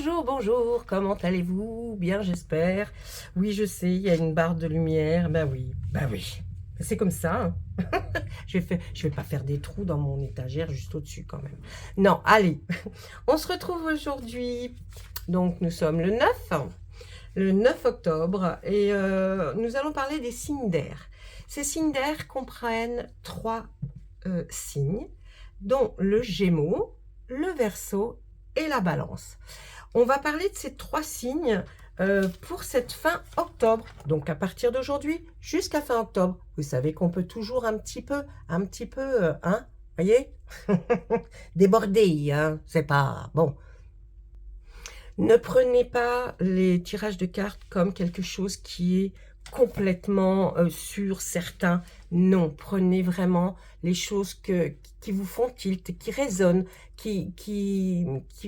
Bonjour, bonjour, comment allez-vous? Bien, j'espère. Oui, je sais, il y a une barre de lumière. Ben oui. C'est comme ça, hein. Je vais pas faire des trous dans mon étagère juste au-dessus quand même. Non, allez, on se retrouve aujourd'hui. Donc, nous sommes le 9 octobre, et nous allons parler des signes d'air. Ces signes d'air comprennent trois signes, dont le Gémeaux, le Verseau et la Balance. On va parler de ces trois signes pour cette fin octobre. Donc à partir d'aujourd'hui jusqu'à fin octobre. Vous savez qu'on peut toujours un petit peu, hein, voyez, déborder, hein, c'est pas bon. Ne prenez pas les tirages de cartes comme quelque chose qui est complètement sûr, certain. Non, prenez vraiment les choses qui vous font tilt, qui résonnent, qui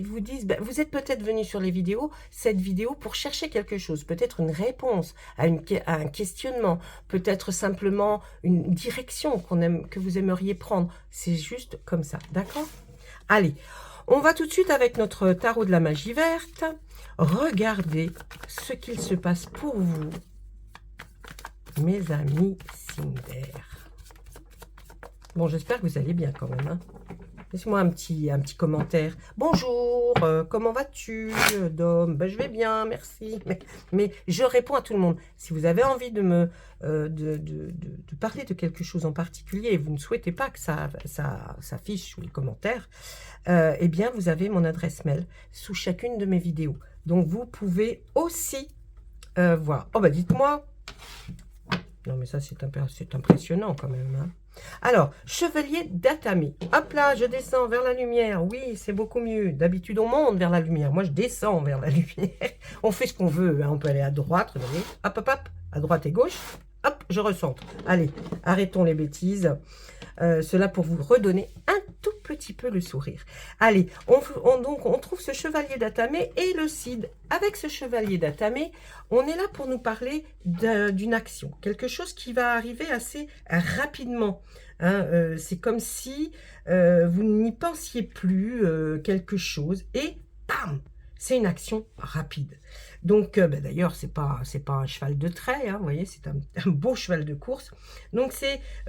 vous disent, ben, vous êtes peut-être venu sur cette vidéo pour chercher quelque chose, peut-être une réponse à un questionnement, peut-être simplement une direction que vous aimeriez prendre. C'est juste comme ça, d'accord? Allez, on va tout de suite avec notre tarot de la magie verte. Regardez ce qu'il se passe pour vous, mes amis signes d'air. Bon, j'espère que vous allez bien quand même, hein. Laissez-moi un petit commentaire. Bonjour, comment vas-tu, Dom? Ben, je vais bien, merci. Mais je réponds à tout le monde. Si vous avez envie de parler de quelque chose en particulier et vous ne souhaitez pas que ça s'affiche sous les commentaires, eh bien, vous avez mon adresse mail sous chacune de mes vidéos. Donc, vous pouvez aussi voir. Oh, bah, dites-moi. Non, mais ça, c'est impressionnant quand même, hein. Alors, chevalier d'Atami. Hop là, je descends vers la lumière. Oui, c'est beaucoup mieux. D'habitude, on monte vers la lumière. Moi, je descends vers la lumière. On fait ce qu'on veut, hein. On peut aller à droite, regardez. Hop, hop, hop. À droite et gauche. Hop, je recentre. Allez, arrêtons les bêtises. Cela pour vous redonner un tout petit peu le sourire. Allez, donc on trouve ce chevalier d'Atamé et le Cid. Avec ce chevalier d'Atamé, on est là pour nous parler d'une action, quelque chose qui va arriver assez rapidement, hein. C'est comme si vous n'y pensiez plus, quelque chose, et bam, c'est une action rapide. Donc, ben, d'ailleurs, c'est pas un cheval de trait, hein, vous voyez, c'est un beau cheval de course. Donc,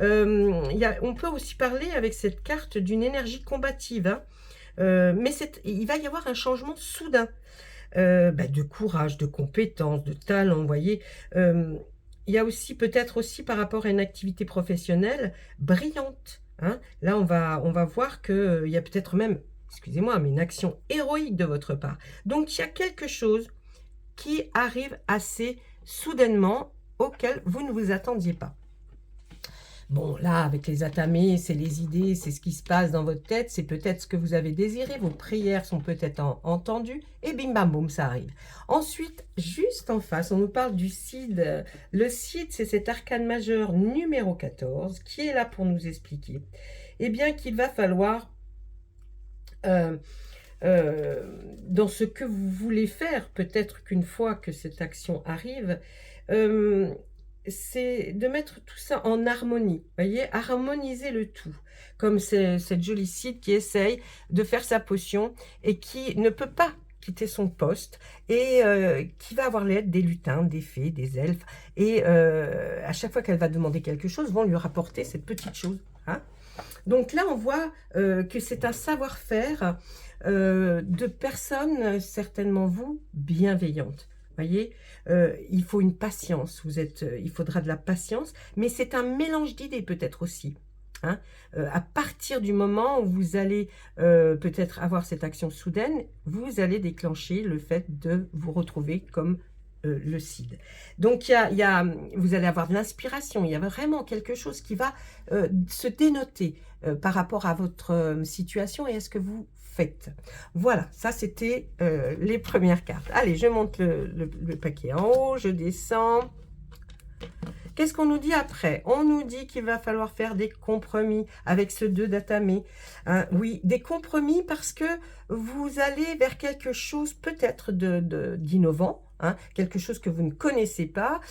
on peut aussi parler avec cette carte d'une énergie combative, hein, mais il va y avoir un changement soudain, ben, de courage, de compétence, de talent, vous voyez. Il y a aussi, peut-être aussi par rapport à une activité professionnelle brillante, hein. Là, on va voir qu'il y a peut-être même, excusez-moi, mais une action héroïque de votre part. Donc, il y a quelque chose qui arrive assez soudainement, auquel vous ne vous attendiez pas. Bon, là, avec les atamés, c'est les idées, c'est ce qui se passe dans votre tête, c'est peut-être ce que vous avez désiré, vos prières sont peut-être entendues, et bim bam boum, ça arrive. Ensuite, juste en face, on nous parle du Cid. Le Cid, c'est cet arcane majeur numéro 14, qui est là pour nous expliquer, eh bien, qu'il va falloir... dans ce que vous voulez faire, peut-être qu'une fois que cette action arrive, c'est de mettre tout ça en harmonie, voyez, harmoniser le tout, comme cette jolie Cid qui essaye de faire sa potion et qui ne peut pas quitter son poste, et qui va avoir l'aide des lutins, des fées, des elfes, et à chaque fois qu'elle va demander quelque chose, vont lui rapporter cette petite chose, hein. Donc là, on voit que c'est un savoir-faire de personnes, certainement vous, bienveillantes. Voyez, il faut une patience, il faudra de la patience, mais c'est un mélange d'idées peut-être aussi, hein. À partir du moment où vous allez peut-être avoir cette action soudaine, vous allez déclencher le fait de vous retrouver comme le Cid. Donc, vous allez avoir de l'inspiration, il y a vraiment quelque chose qui va se dénoter par rapport à votre situation et à ce que vous faites. Voilà, ça c'était les premières cartes. Allez, je monte le paquet en haut, je descends. Qu'est-ce qu'on nous dit après? On nous dit qu'il va falloir faire des compromis avec ce 2 d'atamé. Hein, oui, des compromis parce que vous allez vers quelque chose peut-être d'innovant. Hein, quelque chose que vous ne connaissez pas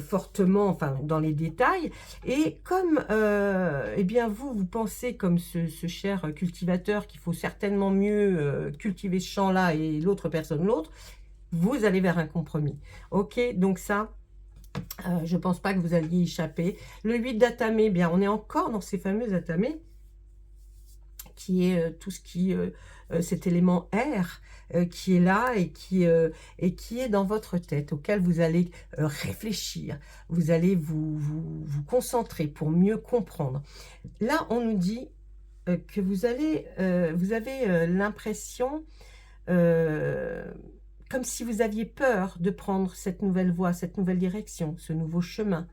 fortement, enfin dans les détails, et comme eh bien vous pensez comme ce cher cultivateur qu'il faut certainement mieux cultiver ce champ-là et l'autre personne l'autre, vous allez vers un compromis. Ok, donc ça, je ne pense pas que vous alliez y échapper. Le 8 d'atamé, eh bien on est encore dans ces fameux atamés, qui est tout ce qui, cet élément air, qui est là et qui est dans votre tête, auquel vous allez réfléchir, vous allez vous concentrer pour mieux comprendre. Là, on nous dit que vous avez l'impression, comme si vous aviez peur de prendre cette nouvelle voie, cette nouvelle direction, ce nouveau chemin.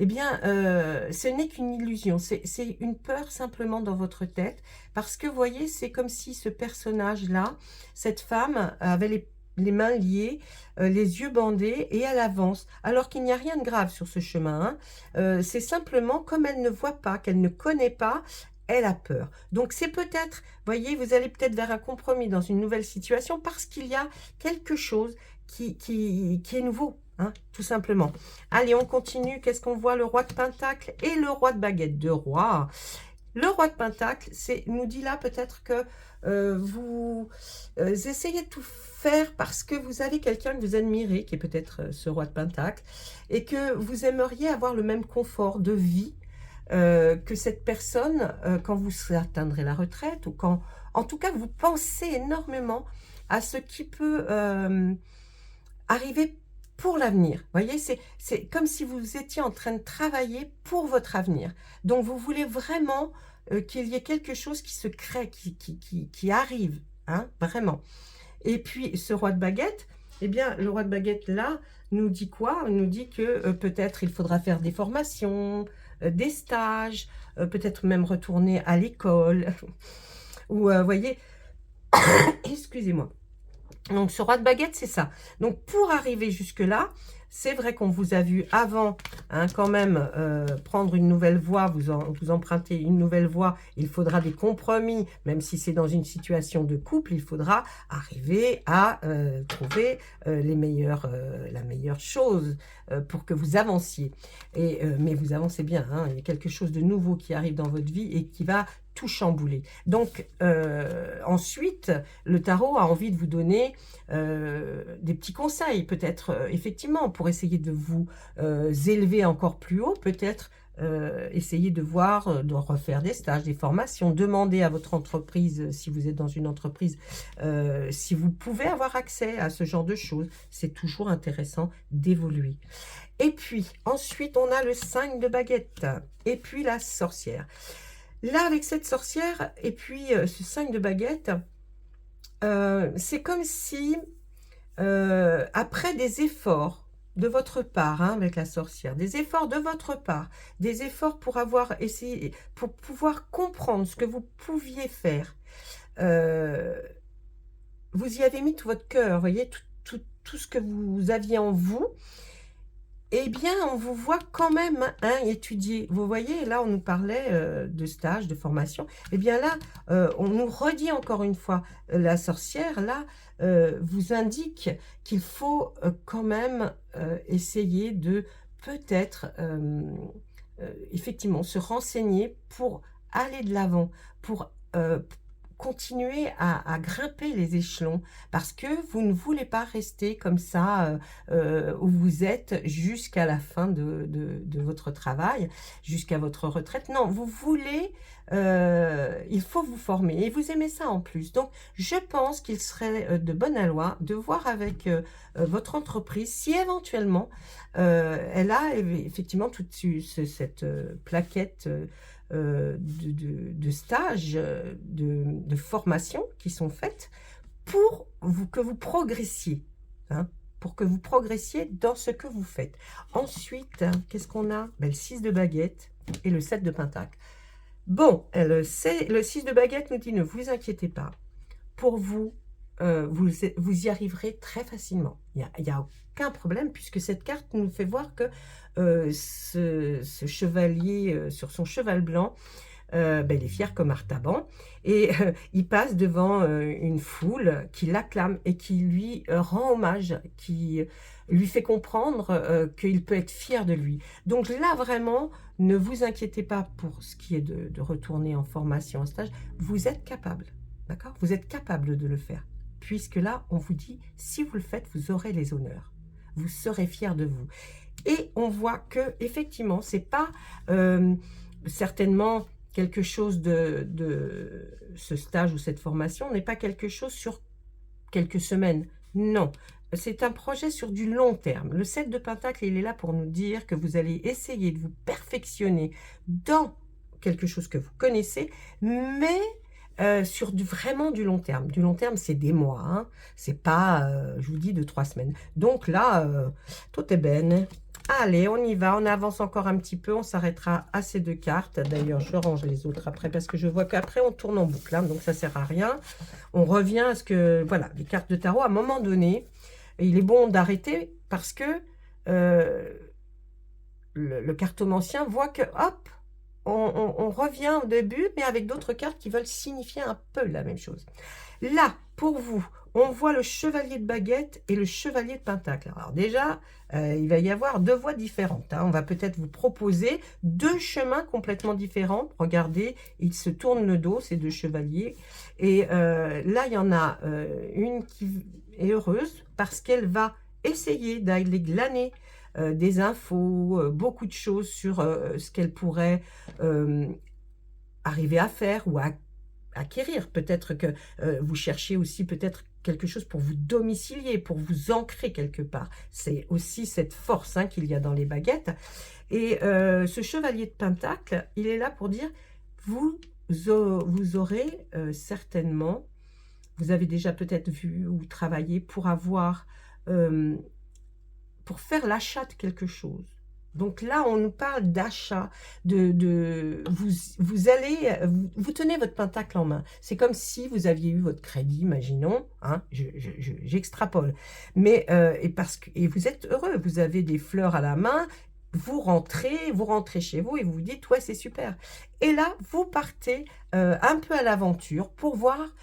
Eh bien, ce n'est qu'une illusion, c'est une peur simplement dans votre tête, parce que, vous voyez, c'est comme si ce personnage-là, cette femme, avait les mains liées, les yeux bandés, et elle avance, alors qu'il n'y a rien de grave sur ce chemin. Hein. C'est simplement, comme elle ne voit pas, qu'elle ne connaît pas, elle a peur. Donc, c'est peut-être, voyez, vous allez peut-être vers un compromis dans une nouvelle situation, parce qu'il y a quelque chose qui est nouveau. Hein, tout simplement. Allez, on continue. Qu'est-ce qu'on voit? Le roi de Pentacle et le roi de baguette. Deux rois. Le roi de Pentacle, nous dit là peut-être que vous essayez de tout faire parce que vous avez quelqu'un que vous admirez, qui est peut-être ce roi de Pentacle, et que vous aimeriez avoir le même confort de vie que cette personne quand vous atteindrez la retraite, ou quand, en tout cas, vous pensez énormément à ce qui peut arriver pour l'avenir. Vous voyez, c'est comme si vous étiez en train de travailler pour votre avenir. Donc, vous voulez vraiment qu'il y ait quelque chose qui se crée, qui arrive, hein, vraiment. Et puis, ce roi de baguette, eh bien, le roi de baguette, là, nous dit quoi? Il nous dit que peut-être il faudra faire des formations, des stages, peut-être même retourner à l'école. Ou, voyez, excusez-moi. Donc, ce roi de baguette, c'est ça. Donc, pour arriver jusque-là, c'est vrai qu'on vous a vu avant, hein, quand même, prendre une nouvelle voie, vous empruntez une nouvelle voie, il faudra des compromis, même si c'est dans une situation de couple, il faudra arriver à trouver la meilleure chose pour que vous avanciez. Mais vous avancez bien, hein, il y a quelque chose de nouveau qui arrive dans votre vie et qui va tout chambouler. Donc, ensuite, le tarot a envie de vous donner des petits conseils, peut-être, effectivement, pour essayer de vous élever encore plus haut, peut-être essayer de voir, de refaire des stages, des formations, demander à votre entreprise, si vous êtes dans une entreprise, si vous pouvez avoir accès à ce genre de choses. C'est toujours intéressant d'évoluer. Et puis, ensuite, on a le 5 de baguette, et puis la sorcière. Là, avec cette sorcière, et puis ce 5 de baguette, c'est comme si, après des efforts de votre part, hein, avec la sorcière, des efforts de votre part, des efforts pour avoir essayé, pour pouvoir comprendre ce que vous pouviez faire, vous y avez mis tout votre cœur, vous voyez, tout ce que vous aviez en vous. Eh bien, on vous voit quand même hein, étudier. Vous voyez, là, on nous parlait de stage, de formation. Eh bien là, on nous redit encore une fois, la sorcière, là, vous indique qu'il faut quand même essayer de peut-être, effectivement, se renseigner pour aller de l'avant, pour continuer à grimper les échelons, parce que vous ne voulez pas rester comme ça où vous êtes jusqu'à la fin de votre travail, jusqu'à votre retraite. Non, vous voulez, il faut vous former, et vous aimez ça en plus. Donc, je pense qu'il serait de bonne loi de voir avec votre entreprise si éventuellement elle a effectivement toute cette plaquette de stages, de formations qui sont faites pour que vous progressiez, hein, pour que vous progressiez dans ce que vous faites. Ensuite, qu'est-ce qu'on a? Ben, le 6 de baguette et le 7 de pentacle. Bon, le 6 de baguette nous dit, ne vous inquiétez pas, pour vous, vous y arriverez très facilement. Il y a aucun problème puisque cette carte nous fait voir que ce chevalier sur son cheval blanc, ben, il est fier comme Artaban et il passe devant une foule qui l'acclame et qui lui rend hommage, qui lui fait comprendre qu'il peut être fier de lui. Donc là, vraiment, ne vous inquiétez pas pour ce qui est de retourner en formation, en stage. Vous êtes capable, d'accord? Vous êtes capable de le faire. Puisque là, on vous dit, si vous le faites, vous aurez les honneurs. Vous serez fier de vous. Et on voit que effectivement, c'est pas certainement quelque chose de ce stage ou cette formation n'est pas quelque chose sur quelques semaines. Non, c'est un projet sur du long terme. Le 7 de Pentacle, il est là pour nous dire que vous allez essayer de vous perfectionner dans quelque chose que vous connaissez, mais sur vraiment du long terme. Du long terme, c'est des mois, hein. C'est pas, je vous dis, de 3 semaines. Donc là, tout est bien. Allez, on y va, on avance encore un petit peu, on s'arrêtera à ces 2 cartes. D'ailleurs, je range les autres après parce que je vois qu'après, on tourne en boucle, hein, donc ça sert à rien. On revient à ce que, voilà, les cartes de tarot, à un moment donné, il est bon d'arrêter parce que le cartomancien voit que, hop, on revient au début, mais avec d'autres cartes qui veulent signifier un peu la même chose. Là, pour vous, on voit le chevalier de baguette et le chevalier de pentacle. Alors déjà, il va y avoir 2 voies différentes, hein. On va peut-être vous proposer 2 chemins complètement différents. Regardez, ils se tournent le dos, ces 2 chevaliers. Et là, il y en a une qui est heureuse parce qu'elle va essayer d'aller glaner des infos, beaucoup de choses sur ce qu'elle pourrait arriver à faire ou à acquérir. Peut-être que vous cherchez aussi peut-être quelque chose pour vous domicilier, pour vous ancrer quelque part. C'est aussi cette force, hein, qu'il y a dans les baguettes. Et ce chevalier de pentacle, il est là pour dire, vous aurez certainement, vous avez déjà peut-être vu ou travaillé pour avoir, pour faire l'achat de quelque chose. Donc là, on nous parle d'achat, vous allez, vous tenez votre pentacle en main. C'est comme si vous aviez eu votre crédit, imaginons, hein, j'extrapole. Mais, et vous êtes heureux, vous avez des fleurs à la main, vous rentrez chez vous et vous vous dites, ouais, c'est super. Et là, vous partez un peu à l'aventure pour voir,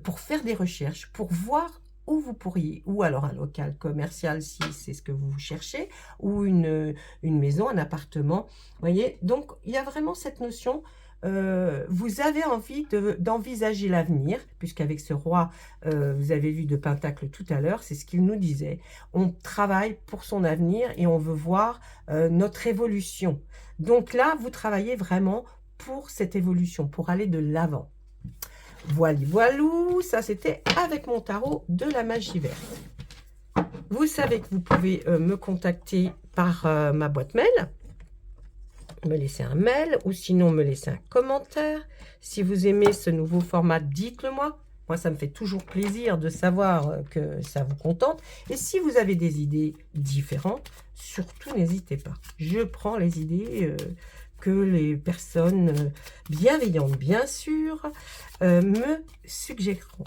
pour faire des recherches, pour voir où vous pourriez, ou alors un local commercial si c'est ce que vous cherchez, ou une maison, un appartement, voyez. Donc, il y a vraiment cette notion, vous avez envie d'envisager l'avenir, puisqu'avec ce roi, vous avez vu de Pentacle tout à l'heure, c'est ce qu'il nous disait. On travaille pour son avenir et on veut voir notre évolution. Donc là, vous travaillez vraiment pour cette évolution, pour aller de l'avant. Voilou, ça c'était avec mon tarot de la magie verte. Vous savez que vous pouvez me contacter par ma boîte mail, me laisser un mail ou sinon me laisser un commentaire. Si vous aimez ce nouveau format, dites-le moi. Moi, ça me fait toujours plaisir de savoir que ça vous contente. Et si vous avez des idées différentes, surtout n'hésitez pas. Je prends les idées que les personnes bienveillantes, bien sûr, me suggéreront.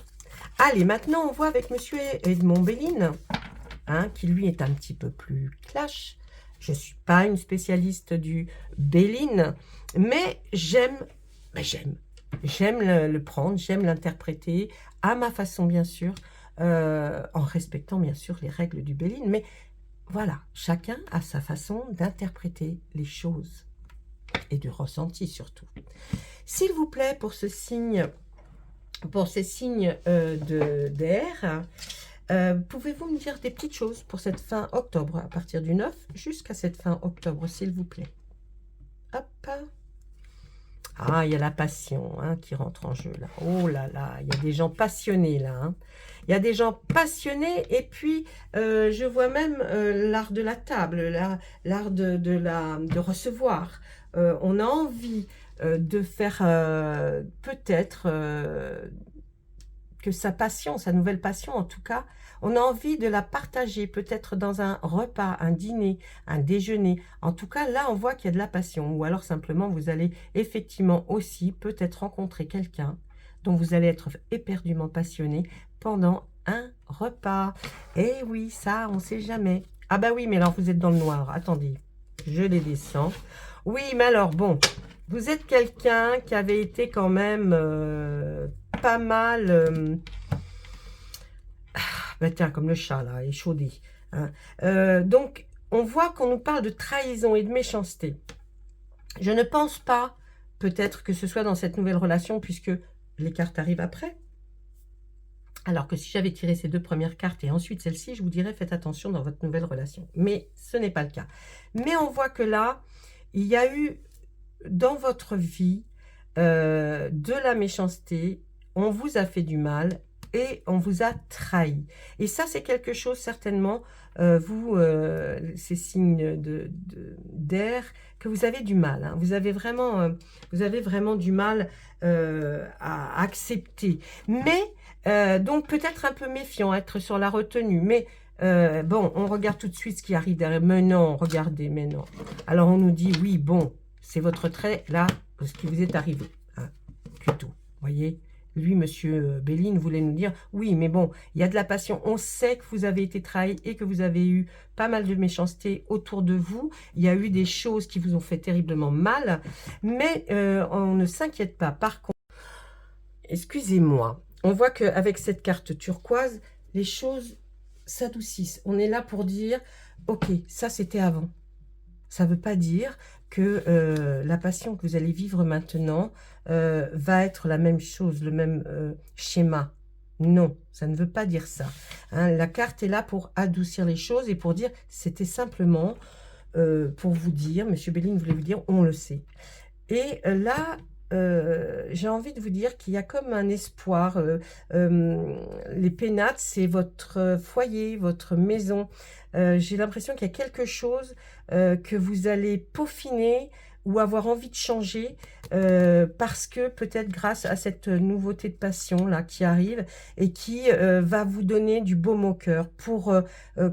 Allez, maintenant, on voit avec Monsieur Edmond Belin, hein, qui lui est un petit peu plus clash. Je ne suis pas une spécialiste du Belin, mais j'aime le prendre, j'aime l'interpréter à ma façon, bien sûr, en respectant, bien sûr, les règles du Belin. Mais voilà, chacun a sa façon d'interpréter les choses et du ressenti surtout. S'il vous plaît, pour ce signe, pour ces signes d'air, pouvez-vous me dire des petites choses pour cette fin octobre, à partir du 9 jusqu'à cette fin octobre, s'il vous plaît. Hop. Ah, il y a la passion, hein, qui rentre en jeu là. Oh là là, il y a des gens passionnés là, hein. Il y a des gens passionnés et puis je vois même l'art de la table, l'art de recevoir. On a envie de faire peut-être que sa passion, sa nouvelle passion en tout cas, on a envie de la partager peut-être dans un repas, un dîner, un déjeuner. En tout cas, là, on voit qu'il y a de la passion. Ou alors simplement, vous allez effectivement aussi peut-être rencontrer quelqu'un dont vous allez être éperdument passionné pendant un repas. Et oui, ça, on ne sait jamais. Ah bah oui, mais alors vous êtes dans le noir. Attendez, je les descends. Oui, mais alors, bon, vous êtes quelqu'un qui avait été quand même pas mal... bah tiens, comme le chat, là, échaudé. Hein. Donc, on voit qu'on nous parle de trahison et de méchanceté. Je ne pense pas, peut-être, que ce soit dans cette nouvelle relation, puisque les cartes arrivent après. Alors que si j'avais tiré ces 2 premières cartes et ensuite celle-ci, je vous dirais faites attention dans votre nouvelle relation. Mais ce n'est pas le cas. Mais on voit que là, il y a eu dans votre vie de la méchanceté, on vous a fait du mal et on vous a trahi. Et ça, c'est quelque chose certainement, ces signes d'air, que vous avez du mal. Hein. Vous avez vraiment du mal à accepter. Mais, donc peut-être un peu méfiant, être sur la retenue. Mais bon, on regarde tout de suite ce qui arrive derrière. Mais non, regardez, mais non. Alors on nous dit, oui, bon, c'est votre trait, là, ce qui vous est arrivé. Hein, plutôt, voyez. Lui, monsieur Béline, voulait nous dire, oui, mais bon, il y a de la passion. On sait que vous avez été trahi et que vous avez eu pas mal de méchanceté autour de vous. Il y a eu des choses qui vous ont fait terriblement mal. Mais on ne s'inquiète pas. Par contre, excusez-moi, on voit qu'avec cette carte turquoise, les choses s'adoucissent. On est là pour dire, ok, ça c'était avant. Ça ne veut pas dire que la passion que vous allez vivre maintenant va être la même chose, le même schéma. Non, ça ne veut pas dire ça. Hein, la carte est là pour adoucir les choses et pour dire, c'était simplement pour vous dire, Monsieur Béline voulait vous dire, on le sait. Et là, j'ai envie de vous dire qu'il y a comme un espoir. Les pénates, c'est votre foyer, votre maison. J'ai l'impression qu'il y a quelque chose que vous allez peaufiner ou avoir envie de changer parce que peut-être grâce à cette nouveauté de passion là qui arrive et qui va vous donner du baume au cœur pour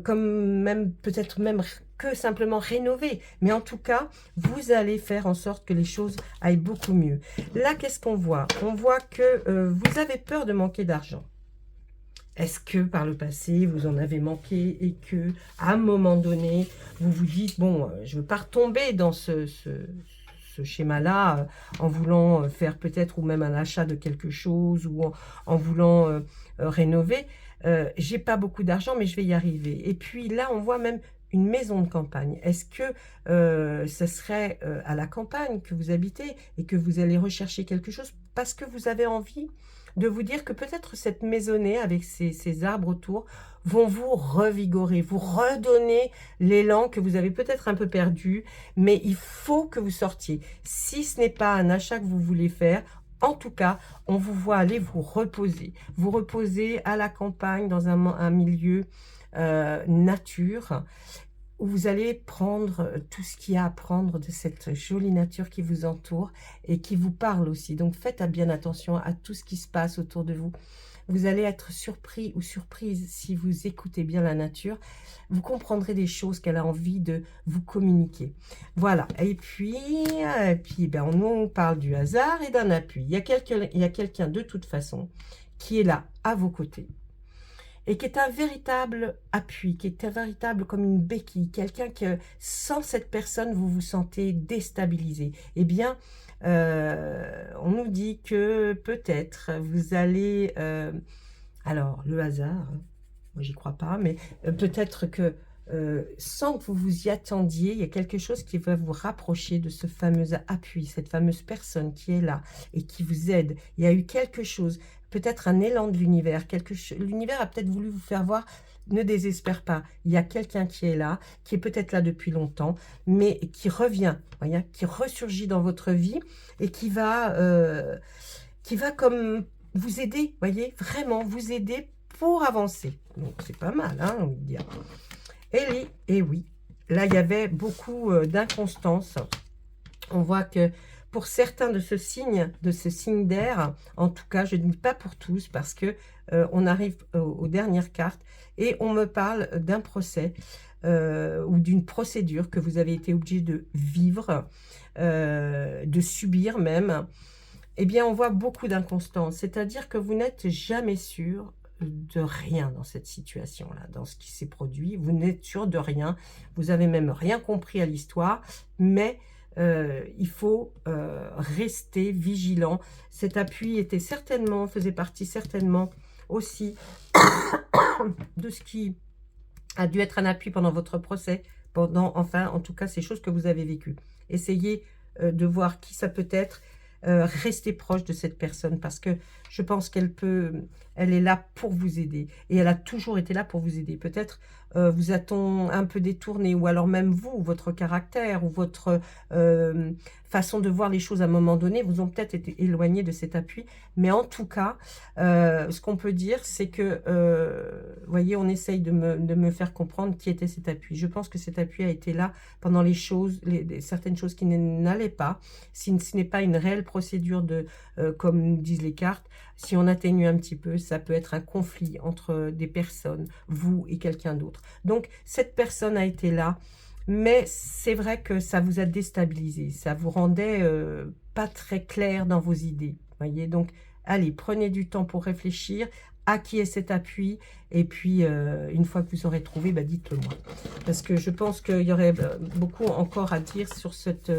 comme même peut-être même que simplement rénover, mais en tout cas vous allez faire en sorte que les choses aillent beaucoup mieux. Là, qu'est-ce qu'on voit? On voit que vous avez peur de manquer d'argent. Est-ce que par le passé, vous en avez manqué et que à un moment donné, vous vous dites, bon, je ne veux pas retomber dans ce schéma-là en voulant faire peut-être ou même un achat de quelque chose ou en voulant rénover. J'ai pas beaucoup d'argent, mais je vais y arriver. Et puis là, on voit même une maison de campagne. Est-ce que ce serait à la campagne que vous habitez et que vous allez rechercher quelque chose parce que vous avez envie de vous dire que peut-être cette maisonnée avec ces arbres autour vont vous revigorer, vous redonner l'élan que vous avez peut-être un peu perdu, mais il faut que vous sortiez. Si ce n'est pas un achat que vous voulez faire, en tout cas, on vous voit aller vous reposer à la campagne dans un milieu nature, où vous allez prendre tout ce qu'il y a à prendre de cette jolie nature qui vous entoure et qui vous parle aussi. Donc faites bien attention à tout ce qui se passe autour de vous. Vous allez être surpris ou surprise si vous écoutez bien la nature. Vous comprendrez des choses qu'elle a envie de vous communiquer. Voilà. Et puis ben, on parle du hasard et d'un appui. Il y a quelqu'un de toute façon qui est là à vos côtés et qui est un véritable appui, qui est un véritable comme une béquille, quelqu'un que sans cette personne, vous vous sentez déstabilisé. Eh bien, on nous dit que peut-être vous allez... alors, le hasard, moi j'y crois pas, mais peut-être que sans que vous vous y attendiez, il y a quelque chose qui va vous rapprocher de ce fameux appui, cette fameuse personne qui est là et qui vous aide. Il y a eu quelque chose, peut-être un élan de l'univers. L'univers a peut-être voulu vous faire voir, ne désespère pas. Il y a quelqu'un qui est là, qui est peut-être là depuis longtemps, mais qui revient, voyez, qui ressurgit dans votre vie et qui va comme vous aider, voyez, vraiment vous aider pour avancer. Donc c'est pas mal, hein, on va dire. Et oui, là il y avait beaucoup d'inconstance. On voit que pour certains de ces signes d'air, en tout cas, je ne dis pas pour tous, parce que on arrive aux dernières cartes et on me parle d'un procès ou d'une procédure que vous avez été obligé de vivre, de subir même. eh bien, on voit beaucoup d'inconstance. C'est-à-dire que vous n'êtes jamais sûr de rien dans cette situation-là, dans ce qui s'est produit. Vous n'êtes sûr de rien. Vous avez même rien compris à l'histoire, mais il faut rester vigilant. Cet appui faisait partie certainement aussi de ce qui a dû être un appui pendant votre procès, en tout cas, ces choses que vous avez vécues. Essayez de voir qui ça peut être. Restez proche de cette personne parce que je pense elle est là pour vous aider et elle a toujours été là pour vous aider. Peut-être vous a-t-on un peu détourné ou alors même vous, votre caractère ou votre façon de voir les choses à un moment donné vous ont peut-être été éloigné de cet appui. Mais en tout cas, ce qu'on peut dire, c'est que, voyez, on essaye de me faire comprendre qui était cet appui. Je pense que cet appui a été là pendant certaines choses qui n'allaient pas. Si ce n'est pas une réelle procédure comme nous disent les cartes, si on atténue un petit peu, ça peut être un conflit entre des personnes, vous et quelqu'un d'autre. Donc, cette personne a été là, mais c'est vrai que ça vous a déstabilisé, ça vous rendait pas très clair dans vos idées, voyez. Donc, allez, prenez du temps pour réfléchir à qui est cet appui, et puis une fois que vous aurez trouvé, dites-le moi. Parce que je pense qu'il y aurait beaucoup encore à dire sur cette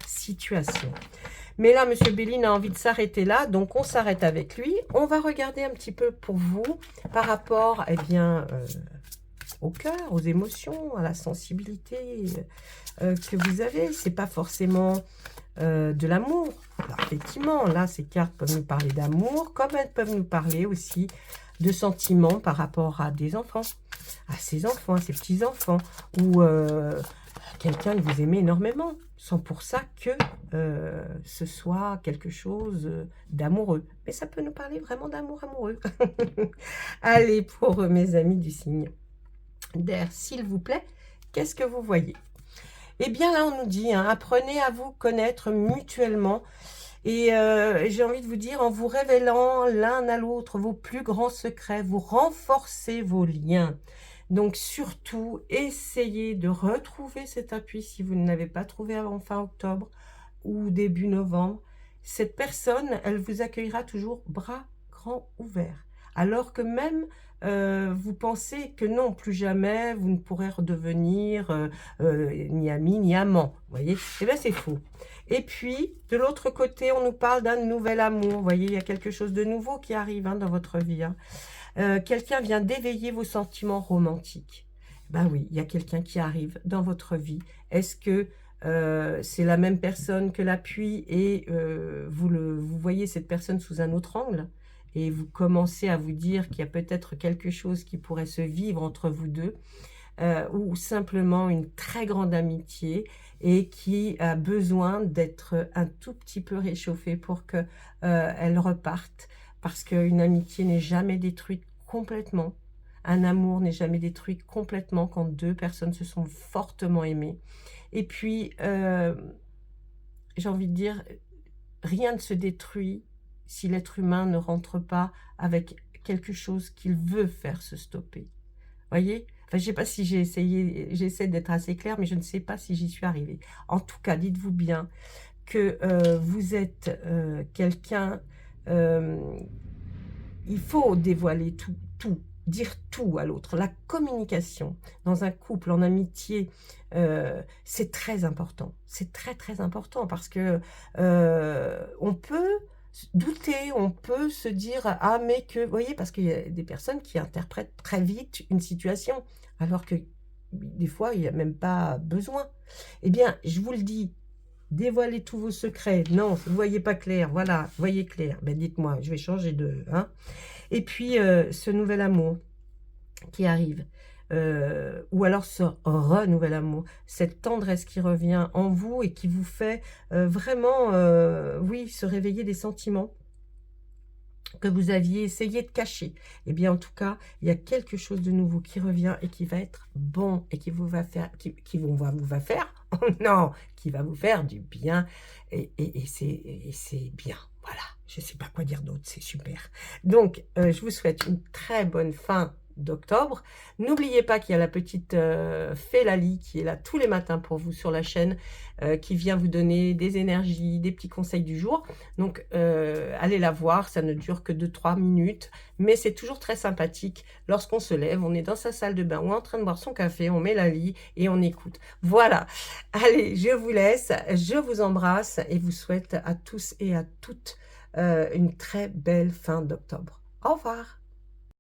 situation. Mais là, M. Béline a envie de s'arrêter là, donc on s'arrête avec lui. On va regarder un petit peu pour vous, par rapport, eh bien, au cœur, aux émotions, à la sensibilité que vous avez. C'est pas forcément de l'amour. Alors, effectivement, là, ces cartes peuvent nous parler d'amour, comme elles peuvent nous parler aussi de sentiments par rapport à des enfants, à ses enfants, à ses petits-enfants, ou quelqu'un que vous aimez énormément, sans pour ça que ce soit quelque chose d'amoureux. Mais ça peut nous parler vraiment d'amour amoureux. Allez, pour mes amis du signe d'air, s'il vous plaît, qu'est-ce que vous voyez? Eh bien, là, on nous dit, apprenez à vous connaître mutuellement. Et j'ai envie de vous dire, en vous révélant l'un à l'autre vos plus grands secrets, vous renforcez vos liens. Donc, surtout, essayez de retrouver cet appui si vous ne l'avez pas trouvé avant fin octobre ou début novembre. Cette personne, elle vous accueillera toujours bras grands ouverts. Alors que même vous pensez que non, plus jamais, vous ne pourrez redevenir ni ami ni amant. Vous voyez, eh bien c'est faux. Et puis, de l'autre côté, on nous parle d'un nouvel amour. Vous voyez, il y a quelque chose de nouveau qui arrive dans votre vie. Quelqu'un vient d'éveiller vos sentiments romantiques. Ben oui, il y a quelqu'un qui arrive dans votre vie. Est-ce que c'est la même personne que l'appui et vous voyez cette personne sous un autre angle et vous commencez à vous dire qu'il y a peut-être quelque chose qui pourrait se vivre entre vous deux ou simplement une très grande amitié et qui a besoin d'être un tout petit peu réchauffée pour que elle reparte, parce qu'une amitié n'est jamais détruite complètement, un amour n'est jamais détruit complètement quand deux personnes se sont fortement aimées. Et puis j'ai envie de dire, rien ne se détruit si l'être humain ne rentre pas avec quelque chose qu'il veut faire se stopper. Voyez? Enfin, je ne sais pas si j'essaie d'être assez claire, mais je ne sais pas si j'y suis arrivée. En tout cas, dites-vous bien que vous êtes quelqu'un, il faut dévoiler tout, dire tout à l'autre. La communication dans un couple, en amitié, c'est très important. C'est très, très important parce que on peut douter, on peut se dire « Ah, mais que… » Vous voyez, parce qu'il y a des personnes qui interprètent très vite une situation, alors que des fois, il n'y a même pas besoin. Eh bien, je vous le dis, dévoilez tous vos secrets. Non, vous ne voyez pas clair, voilà, voyez clair. Ben, dites-moi, je vais changer de… Hein. Et puis, ce nouvel amour qui arrive, ou alors ce renouvel amour, cette tendresse qui revient en vous et qui vous fait vraiment, oui, se réveiller des sentiments que vous aviez essayé de cacher. Eh bien, en tout cas, il y a quelque chose de nouveau qui revient et qui va être bon et qui va vous faire, oh non, qui va vous faire du bien et c'est bien. Voilà, je ne sais pas quoi dire d'autre, c'est super. Donc, je vous souhaite une très bonne fin d'octobre. N'oubliez pas qu'il y a la petite fée Lali qui est là tous les matins pour vous sur la chaîne, qui vient vous donner des énergies, des petits conseils du jour. Donc, allez la voir, ça ne dure que 2-3 minutes, mais c'est toujours très sympathique. Lorsqu'on se lève, on est dans sa salle de bain ou en train de boire son café, on met Lali et on écoute. Voilà, allez, je vous laisse, je vous embrasse et vous souhaite à tous et à toutes une très belle fin d'octobre. Au revoir.